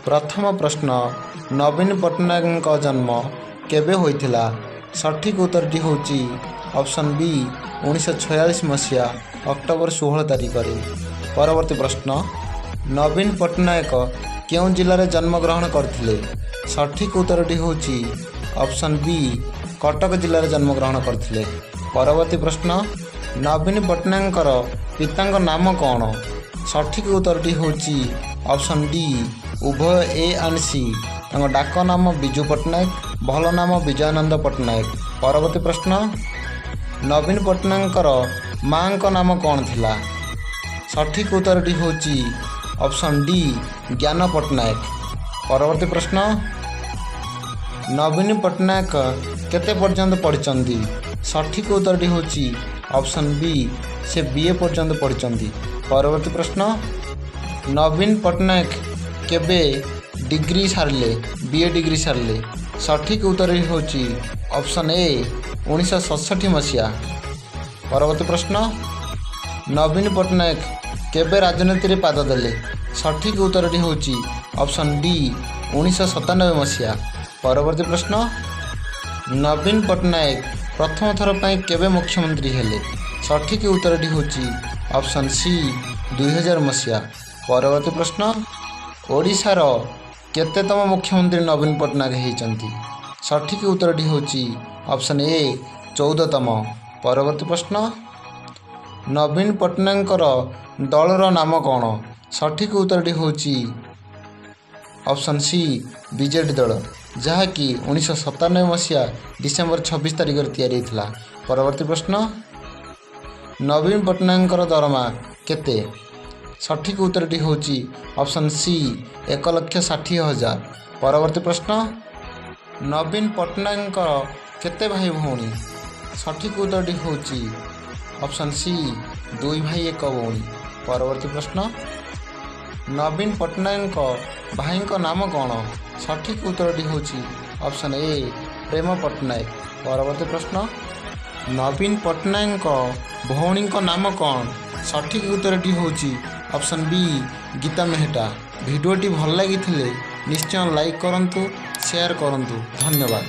प्रथम प्रश्न नवीन पट्टनायक जन्म केबे होइथिला? सठिक उत्तरटी होची ऑप्शन बी 1946 मसीहा अक्टोबर 16 तारिख रे। परवर्ती प्रश्न नवीन पट्टनायक केउं जिले में जन्मग्रहण करथिले? सठिक उत्तरटी होची ऑप्शन बी कटक जिले में जन्मग्रहण करथिले। परवर्ती प्रश्न नवीन पट्टनायकर पितांक नाम कौन? सठिक उत्तरटी होची ऑप्शन डी उभय ए एंड सी। डाक नाम बिजू पट्टनायक, भल नाम विजयानंद पट्टनायक। परवर्ती प्रश्न नवीन पट्टनायकर माँ का नाम कौन थिला? सठिक उत्तरटी होची ऑप्शन डी ज्ञान पट्टनायक। परवर्ती प्रश्न नवीन पट्टनायक केते पर्यंत पढ़िचंदी? सठिक उत्तरटी होची ऑप्शन बी से बीए पर्यंत पढ़िचंदी। परवर्ती प्रश्न नवीन पट्टनायक केबे डिग्री सारले बीए डिग्री सारले? सठिक उत्तर होची ऑप्शन ए 1967 मसीहा। परवर्ती प्रश्न नवीन पट्टनायक केबे राजनीति रे पाद देले? सठिक उत्तरटी होची ऑप्शन डी 1997 मसीहा। परवर्ती प्रश्न नवीन पट्टनायक प्रथम थर पर केबे मुख्यमंत्री हेले? सठिक उत्तरटी होची ऑप्शन सी 2000 मसीहा। परवर्ती प्रश्न ओडिशार केतेतम मुख्यमंत्री नवीन पट्टनायक होइचंती? सठिक उत्तरटी होची ऑप्शन ए 14तम। परवर्ती प्रश्न नवीन पट्टनायकर दलर नाम कौन? सठिक उत्तरटी होची ऑप्शन सी बीजेडी दल, जहाँकि 1997 मसीहा डिसेम्बर 26 तारिख तैयारी होता। परवर्ती प्रश्न नवीन पट्टनायकर दरमा केते? सठिक उत्तरटी होची ऑप्शन सी 1,60,000। परवर्ती प्रश्न नवीन पट्टनायकर केते भाई भौणी? सठिक उत्तरटी होची ऑप्शन सी 2 भाई 1 भौणी। परवर्ती प्रश्न नवीन पट्टनायक भाई नाम कौन? सठिक उत्तरटी होची ऑप्शन ए प्रेम पट्टनायक। परवर्ती प्रश्न नवीन पट्टनायक भौणी नाम कौन? सठिक उत्तरटी होची ऑप्शन बी गीता मेहटा। वीडियोटी भल लगी निश्चय लाइक करंतु, शेयर करंतु। धन्यवाद।